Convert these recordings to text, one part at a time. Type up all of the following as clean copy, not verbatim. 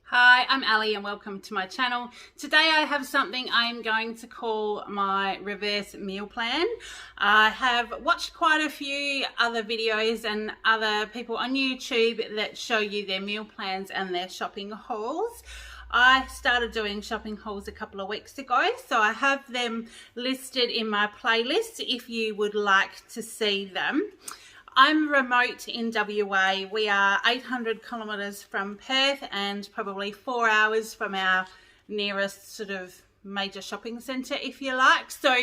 Hi, I'm Ali and welcome to my channel. Today I have something I'm going to call my reverse meal plan. I have watched quite a few other videos and other people on YouTube that show you their meal plans and their shopping hauls. I started doing shopping hauls a couple of weeks ago, so I have them listed in my playlist if you would like to see them. I'm remote in WA. We are 800 kilometres from Perth and probably 4 hours from our nearest sort of major shopping centre, if you like. So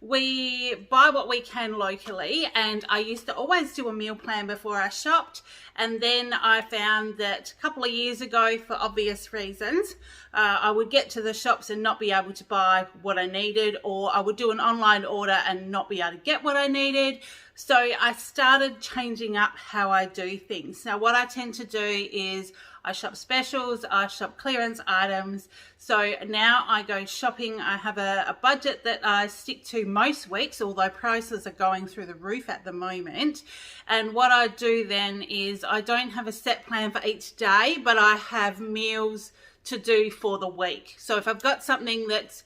we buy what we can locally, and I used to always do a meal plan before I shopped, and then I found that a couple of years ago, for obvious reasons, I would get to the shops and not be able to buy what I needed, or I would do an online order and not be able to get what I needed. So I started changing up how I do things. Now what I tend to do is I shop specials, I shop clearance items. So now I go shopping. I have a budget that I stick to most weeks, although prices are going through the roof at the moment. And what I do then is I don't have a set plan for each day, but I have meals to do for the week. So if I've got something that's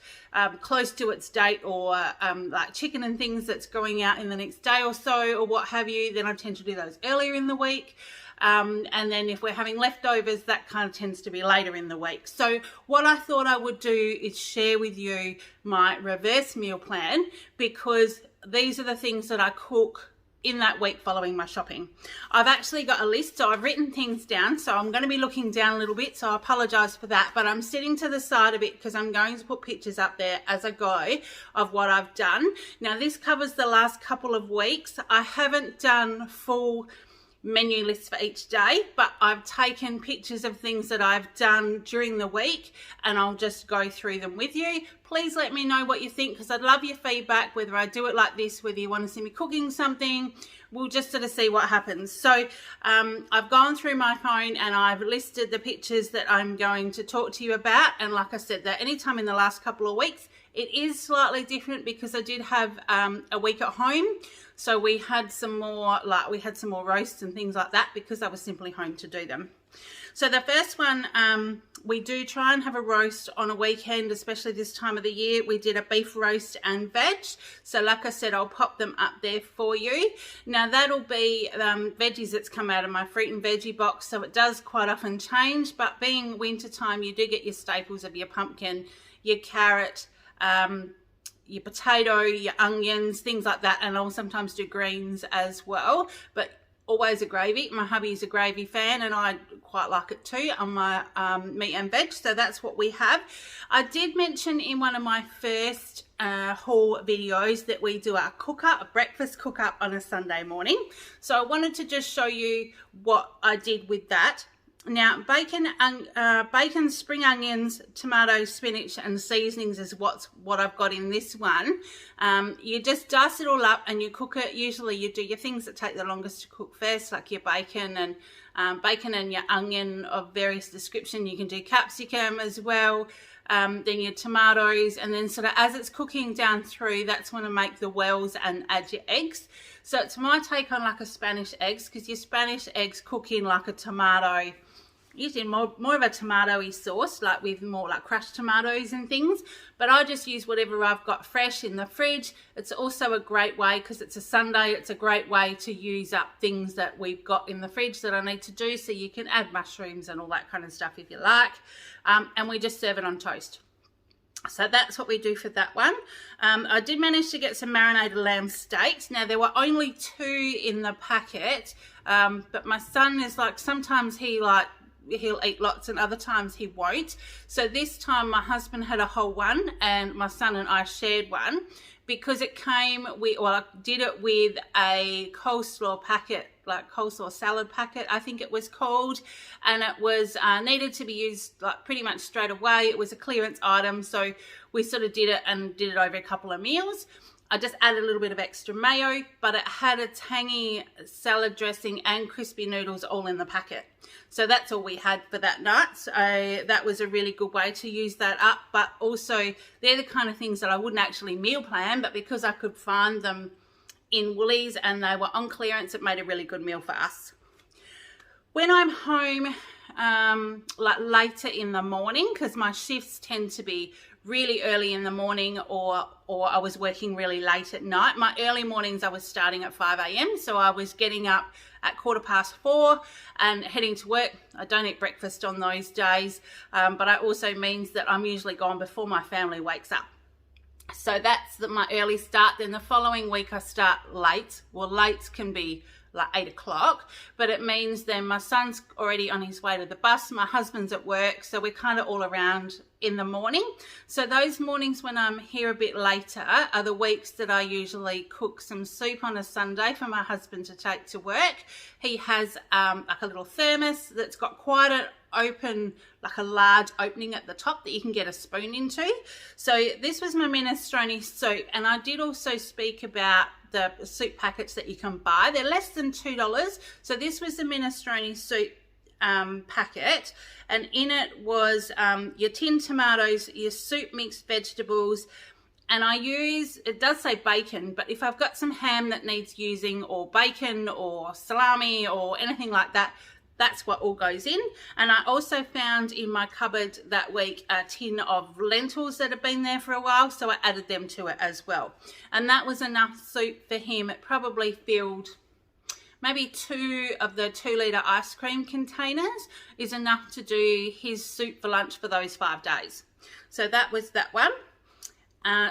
close to its date, or like chicken and things that's going out in the next day or so, or what have you, then I tend to do those earlier in the week. And then if we're having leftovers, that kind of tends to be later in the week. So what I thought I would do is share with you my reverse meal plan, because these are the things that I cook in that week following my shopping. I've actually got a list, so I've written things down, so I'm going to be looking down a little bit, so I apologize for that, but I'm sitting to the side a bit because I'm going to put pictures up there as I go of what I've done. Now this covers the last couple of weeks. I haven't done full menu lists for each day, but I've taken pictures of things that I've done during the week, and I'll just go through them with you. Please let me know what you think, because I'd love your feedback, whether I do it like this, whether you want to see me cooking something. We'll just sort of see what happens. So I've gone through my phone and I've listed the pictures that I'm going to talk to you about, and like I said, that anytime in the last couple of weeks. It is slightly different because I did have a week at home, so we had some more roasts and things like that because I was simply home to do them. So the first one, we do try and have a roast on a weekend, especially this time of the year. We did a beef roast and veg. So like I said, I'll pop them up there for you. Now that'll be veggies that's come out of my fruit and veggie box, so it does quite often change, but being winter time, you do get your staples of your pumpkin, your carrot, your potato, your onions, things like that, and I'll sometimes do greens as well, but always a gravy. My hubby's a gravy fan and I quite like it too on my meat and veg, so that's what we have. I did mention in one of my first haul videos that we do a cook-up, a breakfast cook-up on a Sunday morning, so I wanted to just show you what I did with that. Now, bacon, spring onions, tomatoes, spinach, and seasonings is what I've got in this one. You just dice it all up and you cook it. Usually you do your things that take the longest to cook first, like your bacon and your onion of various description. You can do capsicum as well, then your tomatoes, and then sort of as it's cooking down through, that's when I make the wells and add your eggs. So it's my take on like a Spanish eggs, because your Spanish eggs cook in like a tomato, usually more of a tomato-y sauce, like with more like crushed tomatoes and things, but I just use whatever I've got fresh in the fridge. It's also a great way, because it's a Sunday, it's a great way to use up things that we've got in the fridge that I need to do, so you can add mushrooms and all that kind of stuff if you like, and we just serve it on toast. So that's what we do for that one. I did manage to get some marinated lamb steaks. Now there were only 2 in the packet, but my son is like, sometimes he'll eat lots and other times he won't. So this time my husband had a whole one and my son and I shared one, because it came with, well, I did it with a coleslaw packet, like coleslaw salad packet, I think it was called, and it was needed to be used like pretty much straight away. It was a clearance item, so we sort of did it over a couple of meals. I just added a little bit of extra mayo, but it had a tangy salad dressing and crispy noodles all in the packet. So that's all we had for that night. So that was a really good way to use that up. But also, they're the kind of things that I wouldn't actually meal plan, but because I could find them in Woolies and they were on clearance, it made a really good meal for us. When I'm home like later in the morning, because my shifts tend to be really early in the morning, or I was working really late at night. My early mornings, I was starting at 5 a.m. So I was getting up at 4:15 and heading to work. I don't eat breakfast on those days, but it also means that I'm usually gone before my family wakes up. So that's my early start. Then the following week I start late. Well, late can be like 8 o'clock, but it means then my son's already on his way to the bus, my husband's at work, so we're kind of all around in the morning. So those mornings when I'm here a bit later are the weeks that I usually cook some soup on a Sunday for my husband to take to work. He has like a little thermos that's got quite an open, like a large opening at the top that you can get a spoon into. So this was my minestrone soup, and I did also speak about the soup packets that you can buy. They're less than $2. So this was the minestrone soup packet, and in it was your tin tomatoes, your soup mixed vegetables, and I use, it does say bacon, but if I've got some ham that needs using, or bacon or salami or anything like that, that's what all goes in. And I also found in my cupboard that week a tin of lentils that had been there for a while, so I added them to it as well. And that was enough soup for him. It probably filled maybe 2 of the 2-litre ice cream containers is enough to do his soup for lunch for those 5 days. So that was that one.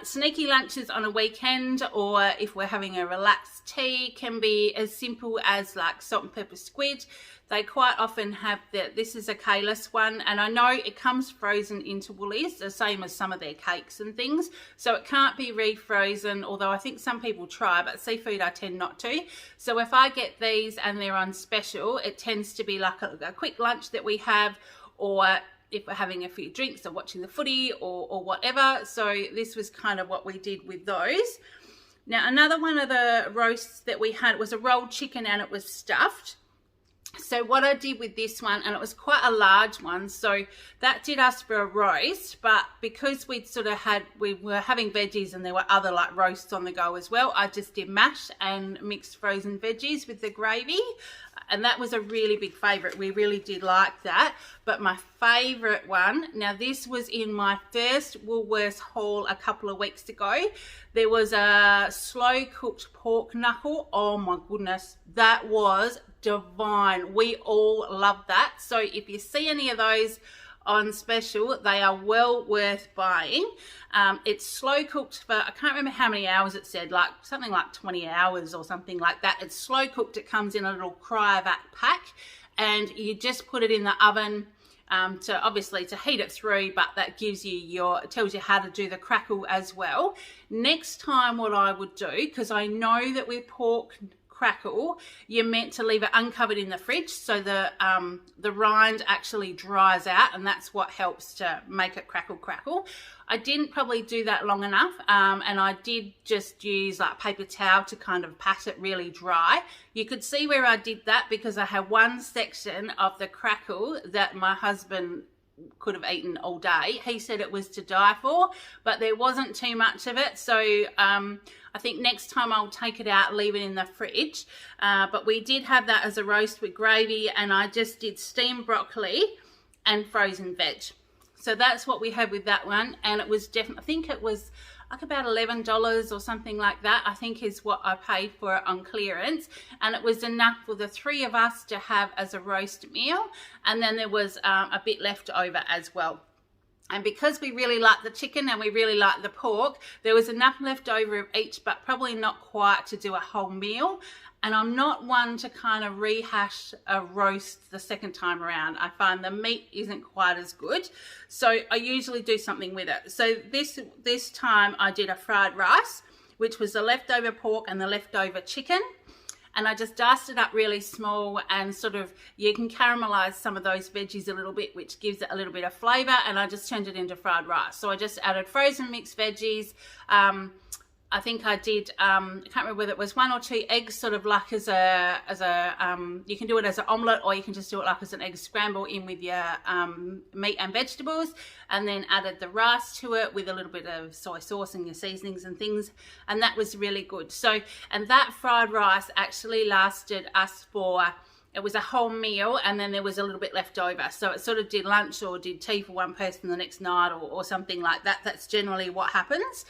Sneaky lunches on a weekend, or if we're having a relaxed tea, can be as simple as like salt and pepper squid. They quite often have this is a K-less one, and I know it comes frozen into Woolies, the same as some of their cakes and things, so it can't be refrozen, although I think some people try, but seafood I tend not to. So if I get these and they're on special, it tends to be like a quick lunch that we have, or if we're having a few drinks or watching the footy or whatever. So this was kind of what we did with those. Now, another one of the roasts that we had was a rolled chicken, and it was stuffed. So what I did with this one, and it was quite a large one, so that did us for a roast, but because we were having veggies and there were other like roasts on the go as well, I just did mash and mixed frozen veggies with the gravy, and that was a really big favourite. We really did like that. But my favourite one, now this was in my first Woolworths haul a couple of weeks ago. There was a slow cooked pork knuckle. Oh my goodness, that was divine. We all love that. So if you see any of those on special, they are well worth buying. It's slow cooked for, I can't remember how many hours it said, like something like 20 hours or something like that. It's slow cooked. It comes in a little cryovac pack, and you just put it in the oven to heat it through, but that gives you it tells you how to do the crackle as well. Next time what I would do, because I know that with pork crackle, you're meant to leave it uncovered in the fridge so the rind actually dries out, and that's what helps to make it crackle. I didn't probably do that long enough, and I did just use like paper towel to kind of pat it really dry. You could see where I did that because I had one section of the crackle that my husband could have eaten all day. He said it was to die for, but there wasn't too much of it, so I think next time I'll take it out, leave it in the fridge. But we did have that as a roast with gravy, and I just did steamed broccoli and frozen veg. So that's what we had with that one, and it was definitely, I think it was like about $11 or something like that, I think is what I paid for it on clearance, and it was enough for the 3 of us to have as a roast meal, and then there was a bit left over as well. And because we really like the chicken and we really like the pork, there was enough left over of each, but probably not quite to do a whole meal. And I'm not one to kind of rehash a roast the second time around. I find the meat isn't quite as good, so I usually do something with it. So this time I did a fried rice, which was the leftover pork and the leftover chicken, and I just diced it up really small, and sort of you can caramelize some of those veggies a little bit, which gives it a little bit of flavor, and I just turned it into fried rice. So I just added frozen mixed veggies. I think I did, I can't remember whether it was 1 or 2 eggs, sort of like you can do it as an omelette, or you can just do it like as an egg scramble in with your meat and vegetables, and then added the rice to it with a little bit of soy sauce and your seasonings and things, and that was really good. So, and that fried rice actually lasted us for it was a whole meal and then there was a little bit left over. So it sort of did lunch or did tea for one person the next night or something like that. That's generally what happens.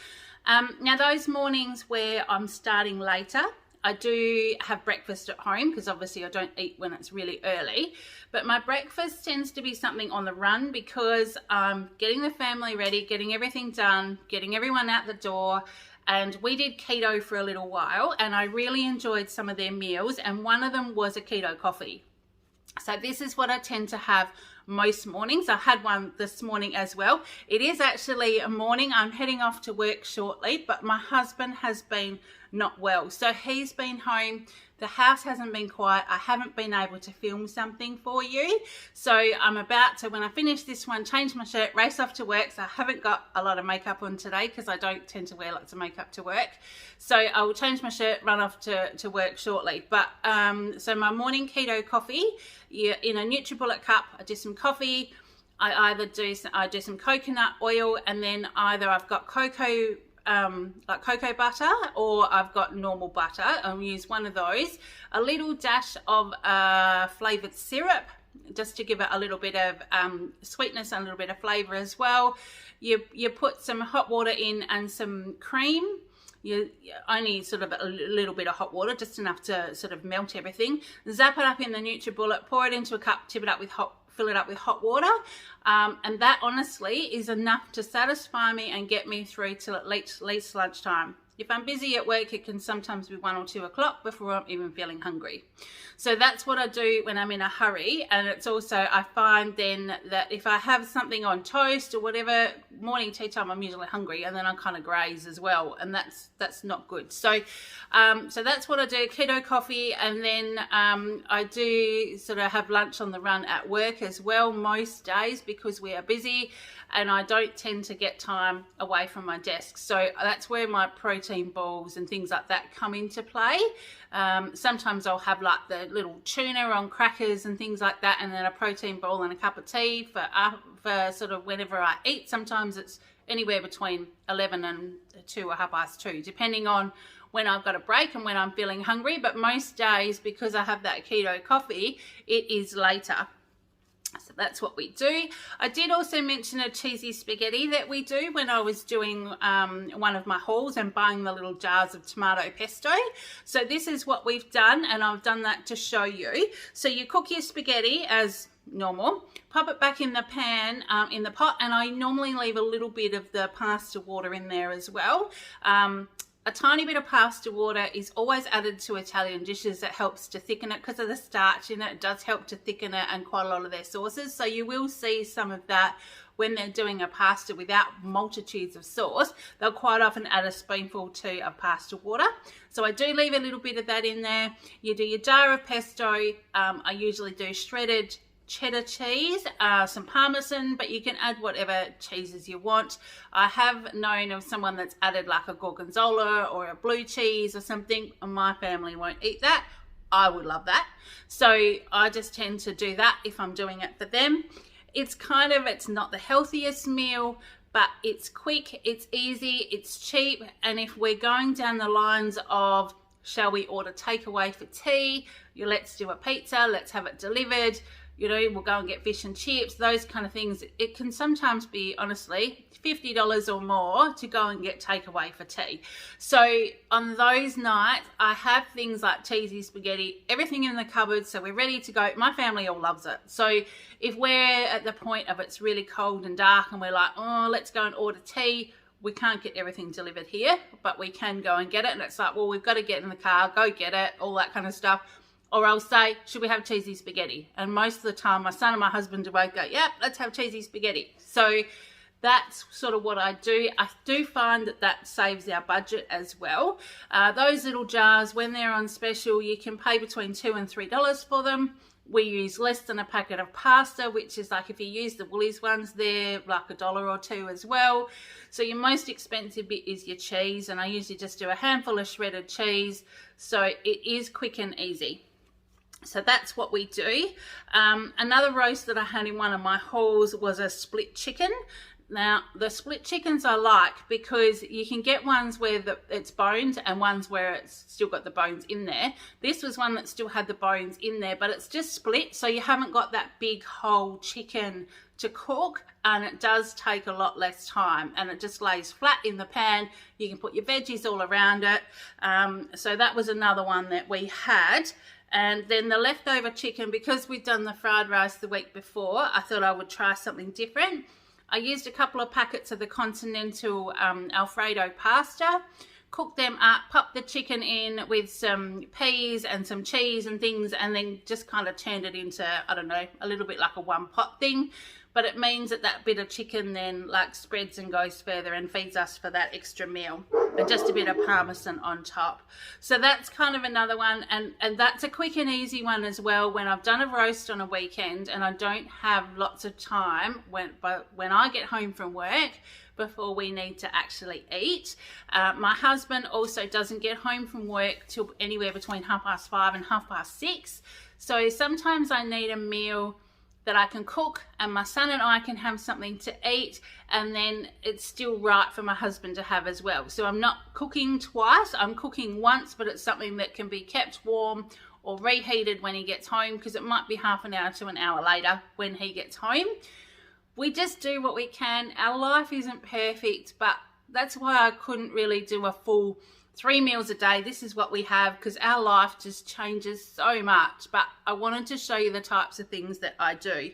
Now those mornings where I'm starting later, I do have breakfast at home because obviously I don't eat when it's really early. But my breakfast tends to be something on the run because I'm getting the family ready, getting everything done, getting everyone out the door. And we did keto for a little while and I really enjoyed some of their meals, and one of them was a keto coffee. So this is what I tend to have most mornings. I had one this morning as well. It is actually a morning. I'm heading off to work shortly, but my husband has been not well. So he's been home. The house hasn't been quiet. I haven't been able to film something for you. So I'm about to, when I finish this one, change my shirt, race off to work. So I haven't got a lot of makeup on today because I don't tend to wear lots of makeup to work. So I will change my shirt, run off to work shortly. But so my morning keto coffee, in a NutriBullet cup, I do some coffee. I do some coconut oil, and then either I've got cocoa butter or I've got normal butter. I'll use one of those. A little dash of flavoured syrup just to give it a little bit of sweetness and a little bit of flavour as well. You put some hot water in and some cream. You only sort of a little bit of hot water, just enough to sort of melt everything. Zap it up in the NutriBullet, pour it into a cup, fill it up with hot water, and that honestly is enough to satisfy me and get me through till at least lunchtime. If I'm busy at work, it can sometimes be 1 or 2 o'clock before I'm even feeling hungry. So that's what I do when I'm in a hurry. And it's also, I find then that if I have something on toast or whatever, morning tea time, I'm usually hungry, and then I kind of graze as well. And that's not good. So, so that's what I do, keto coffee. And then I do sort of have lunch on the run at work as well most days because we are busy and I don't tend to get time away from my desk. So that's where my protein balls and things like that come into play. Sometimes I'll have like the little tuna on crackers and things like that, and then a protein ball and a cup of tea for sort of whenever I eat. Sometimes it's anywhere between 11 and 2 or 2:30, depending on when I've got a break and when I'm feeling hungry. But most days, because I have that keto coffee, it is later. So that's what we do. I did also mention a cheesy spaghetti that we do when I was doing one of my hauls and buying the little jars of tomato pesto. So this is what we've done, and I've done that to show you. So you cook your spaghetti as normal, pop it back in the pan, in the pot, and I normally leave a little bit of the pasta water in there as well. A tiny bit of pasta water is always added to Italian dishes. That helps to thicken it because of the starch in it. It does help to thicken it and quite a lot of their sauces. So you will see some of that when they're doing a pasta without multitudes of sauce. They'll quite often add a spoonful or two of pasta water. So I do leave a little bit of that in there. You do your jar of pesto. I usually do shredded cheddar cheese, some parmesan, but you can add whatever cheeses you want. I have known of someone that's added like a gorgonzola or a blue cheese or something, and my family won't eat that. I would love that. So I just tend to do that if I'm doing it for them. It's not the healthiest meal, but it's quick, it's easy, it's cheap, and if we're going down the lines of shall we order takeaway for tea, let's do a pizza, let's have it delivered, we'll go and get fish and chips, those kind of things. It can sometimes be, honestly, $50 or more to go and get takeaway for tea. So on those nights, I have things like cheesy spaghetti, everything in the cupboard, so we're ready to go. My family all loves it. So if we're at the point of it's really cold and dark and we're like, oh, let's go and order tea, we can't get everything delivered here, but we can go and get it. And it's like, well, we've got to get in the car, go get it, all that kind of stuff. Or I'll say, should we have cheesy spaghetti? And most of the time, my son and my husband do both go, yep, let's have cheesy spaghetti. So that's sort of what I do. I do find that saves our budget as well. Those little jars, when they're on special, you can pay between $2 and $3 for them. We use less than a packet of pasta, which is like if you use the Woolies ones, they're like $1 or $2 as well. So your most expensive bit is your cheese, and I usually just do a handful of shredded cheese. So it is quick and easy. So that's what we do. Another roast that I had in one of my hauls was a split chicken. Now, the split chickens I like because you can get ones where it's boned and ones where it's still got the bones in there. This was one that still had the bones in there, but it's just split, so you haven't got that big whole chicken to cook, and it does take a lot less time, and it just lays flat in the pan. You can put your veggies all around it. So that was another one that we had. And then the leftover chicken, because we'd done the fried rice the week before, I thought I would try something different. I used a couple of packets of the continental Alfredo pasta, cooked them up, popped the chicken in with some peas and some cheese and things, and then just kind of turned it into, I don't know, a little bit like a one pot thing. But it means that that bit of chicken then like spreads and goes further and feeds us for that extra meal, and just a bit of parmesan on top. So that's kind of another one, and that's a quick and easy one as well when I've done a roast on a weekend and I don't have lots of time when I get home from work before we need to actually eat. My husband also doesn't get home from work till anywhere between 5:30 and 6:30. So sometimes I need a meal that I can cook and my son and I can have something to eat, and then it's still right for my husband to have as well. So I'm not cooking twice, I'm cooking once, but it's something that can be kept warm or reheated when he gets home, because it might be half an hour to an hour later when he gets home. We just do what we can. Our life isn't perfect, but that's why I couldn't really do a full 3 meals a day. This is what we have, because our life just changes so much. But I wanted to show you the types of things that I do.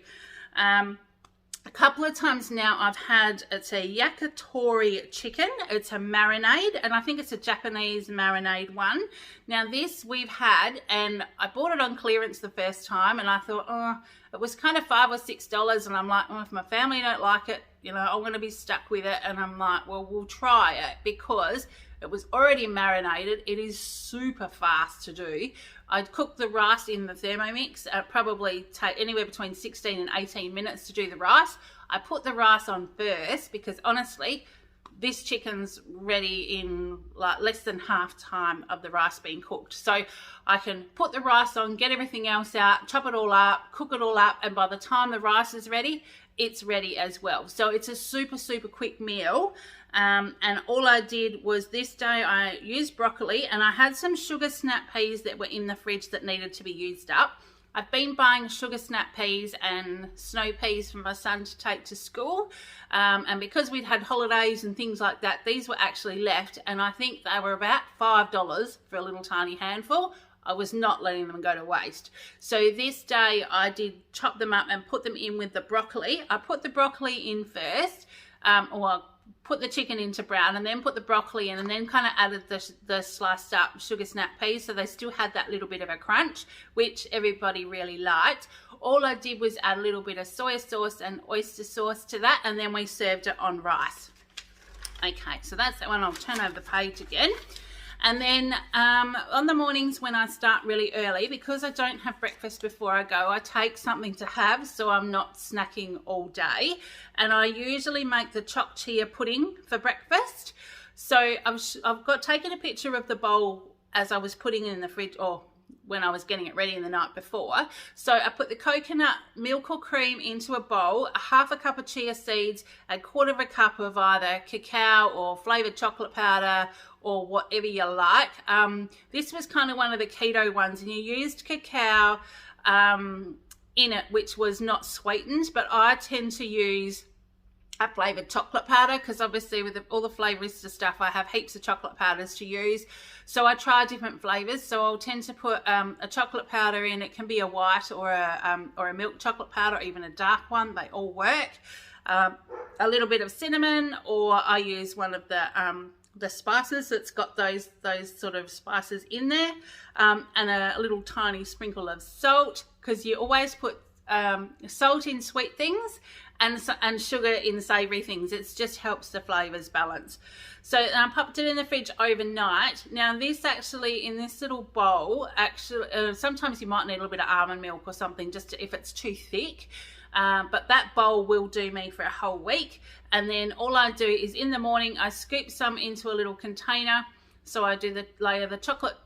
A couple of times now I've had, it's a Yakitori Chicken. It's a marinade, and I think it's a Japanese marinade one. Now this we've had, and I bought it on clearance the first time, and I thought, oh, it was kind of $5 or $6, and I'm like, well, if my family don't like it, you know, I'm going to be stuck with it. And I'm like, well, we'll try it, because it was already marinated. It is super fast to do. I'd cook the rice in the Thermomix. Probably take anywhere between 16 and 18 minutes to do the rice. I put the rice on first because honestly, this chicken's ready in like less than half time of the rice being cooked. So I can put the rice on, get everything else out, chop it all up, cook it all up, and by the time the rice is ready, it's ready as well. So it's a super, super quick meal. And all I did was this day I used broccoli, and I had some sugar snap peas that were in the fridge that needed to be used up. I've been buying sugar snap peas and snow peas for my son to take to school. And because we'd had holidays and things like that, these were actually left, and I think they were about $5 for a little tiny handful. I was not letting them go to waste. So this day I did chop them up and put them in with the broccoli. I put the broccoli in first, or put the chicken into brown, and then put the broccoli in, and then kind of added the sliced up sugar snap peas, so they still had that little bit of a crunch, which everybody really liked. All I did was add a little bit of soy sauce and oyster sauce to that, and then we served it on rice. Okay, so that's that one. I'll turn over the page again. And then on the mornings when I start really early, because I don't have breakfast before I go, I take something to have so I'm not snacking all day. And I usually make the choc chia pudding for breakfast. So I've taken a picture of the bowl as I was putting it in the fridge, or when I was getting it ready in the night before. So I put the coconut milk or cream into a bowl, a half a cup of chia seeds, a quarter of a cup of either cacao or flavored chocolate powder, or whatever you like. This was kind of one of the keto ones, and you used cacao in it, which was not sweetened, but I tend to use a flavored chocolate powder, because obviously with all the flavorista stuff I have heaps of chocolate powders to use, so I try different flavors. So I'll tend to put a chocolate powder in. It can be a white or a milk chocolate powder, or even a dark one. They all work. A little bit of cinnamon, or I use one of the spices that's got those sort of spices in there, and a little tiny sprinkle of salt, because you always put salt in sweet things and sugar in savoury things. It just helps the flavours balance. So I popped it in the fridge overnight. Now this actually, in this little bowl, actually sometimes you might need a little bit of almond milk or something, just if it's too thick. But that bowl will do me for a whole week. And then all I do is in the morning I scoop some into a little container. So I do layer the chocolate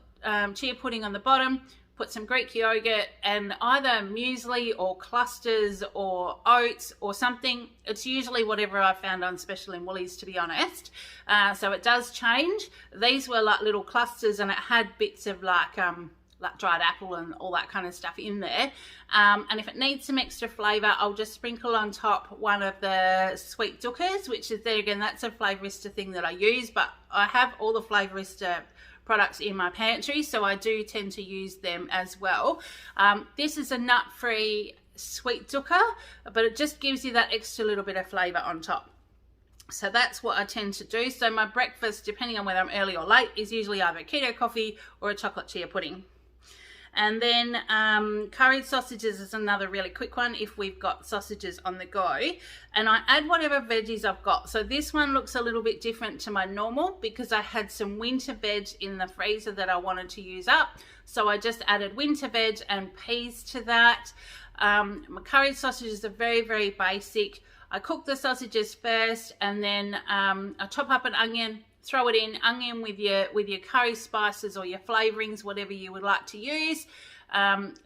chia pudding on the bottom, put some Greek yogurt and either muesli or clusters or oats or something. It's usually whatever I found on special in Woolies, to be honest. So it does change. These were like little clusters, and it had bits of like dried apple and all that kind of stuff in there. And if it needs some extra flavour, I'll just sprinkle on top one of the sweet dukkers, which is, there again, that's a Flavorista thing that I use, but I have all the Flavorista products in my pantry, so I do tend to use them as well. This is a nut-free sweet dukkha, but it just gives you that extra little bit of flavour on top. So that's what I tend to do. So my breakfast, depending on whether I'm early or late, is usually either keto coffee or a chocolate chia pudding. And then curried sausages is another really quick one if we've got sausages on the go. And I add whatever veggies I've got. So this one looks a little bit different to my normal because I had some winter veg in the freezer that I wanted to use up. So I just added winter veg and peas to that. My curried sausages are very, very basic. I cook the sausages first, and then I chop up an onion, throw it in, onion with your curry spices or your flavourings, whatever you would like to use.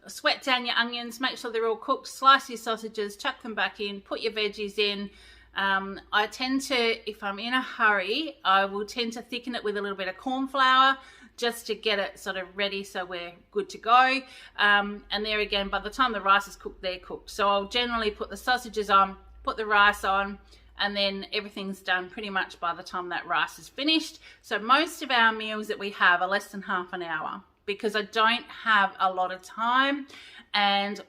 Sweat down your onions, make sure they're all cooked, slice your sausages, chuck them back in, put your veggies in. I tend to, if I'm in a hurry, I will tend to thicken it with a little bit of corn flour just to get it sort of ready so we're good to go. And there again, by the time the rice is cooked, they're cooked. So I'll generally put the sausages on, put the rice on, and then everything's done pretty much by the time that rice is finished. So most of our meals that we have are less than half an hour because I don't have a lot of time. And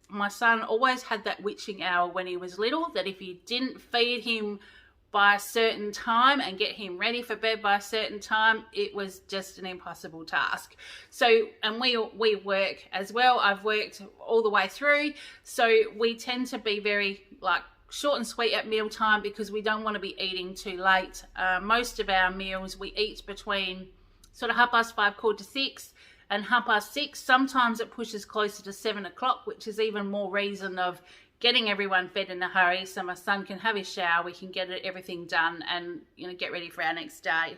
my son always had that witching hour when he was little, that if you didn't feed him by a certain time and get him ready for bed by a certain time, it was just an impossible task. So, and we work as well. I've worked all the way through. So we tend to be very like short and sweet at mealtime because we don't want to be eating too late. Most of our meals we eat between sort of 5:30, 5:45 and 6:30. Sometimes it pushes closer to 7 o'clock, which is even more reason of getting everyone fed in a hurry so my son can have his shower, we can get everything done and, you know, get ready for our next day.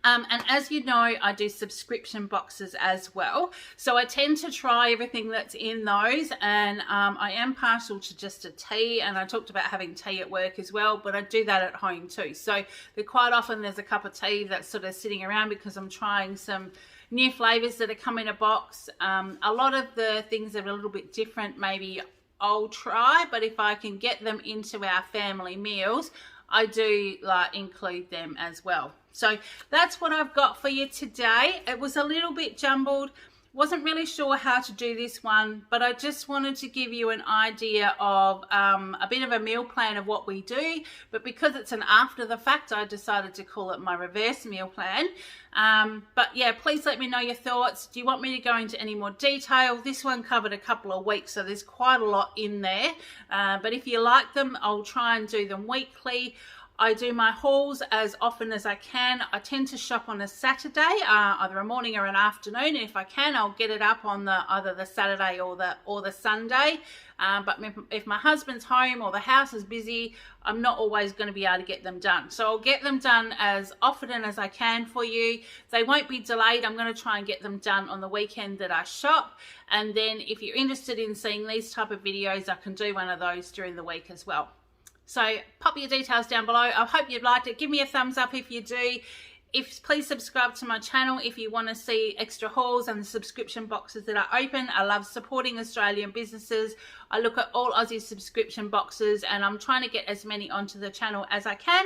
And as you know, I do subscription boxes as well. So I tend to try everything that's in those, and I am partial to just a tea, and I talked about having tea at work as well, but I do that at home too. So quite often there's a cup of tea that's sort of sitting around because I'm trying some new flavors that are come in a box. A lot of the things that are a little bit different, maybe I'll try, but if I can get them into our family meals, I do include them as well. So that's what I've got for you today. It was a little bit jumbled. Wasn't really sure how to do this one, but I just wanted to give you an idea of a bit of a meal plan of what we do. But because it's an after the fact, I decided to call it my reverse meal plan. But yeah, please let me know your thoughts. Do you want me to go into any more detail? This one covered a couple of weeks, so there's quite a lot in there. But if you like them, I'll try and do them weekly. I do my hauls as often as I can. I tend to shop on a Saturday, either a morning or an afternoon. And if I can, I'll get it up on either the Saturday or the Sunday. But if my husband's home or the house is busy, I'm not always going to be able to get them done. So I'll get them done as often as I can for you. They won't be delayed. I'm going to try and get them done on the weekend that I shop. And then if you're interested in seeing these type of videos, I can do one of those during the week as well. So pop your details down below. I hope you've liked it. Give me a thumbs up if you do. Please subscribe to my channel if you want to see extra hauls and the subscription boxes that I open. I love supporting Australian businesses. I look at all Aussie subscription boxes, and I'm trying to get as many onto the channel as I can.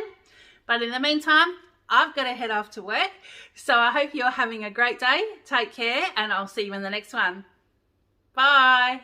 But in the meantime, I've got to head off to work. So I hope you're having a great day. Take care, and I'll see you in the next one. Bye.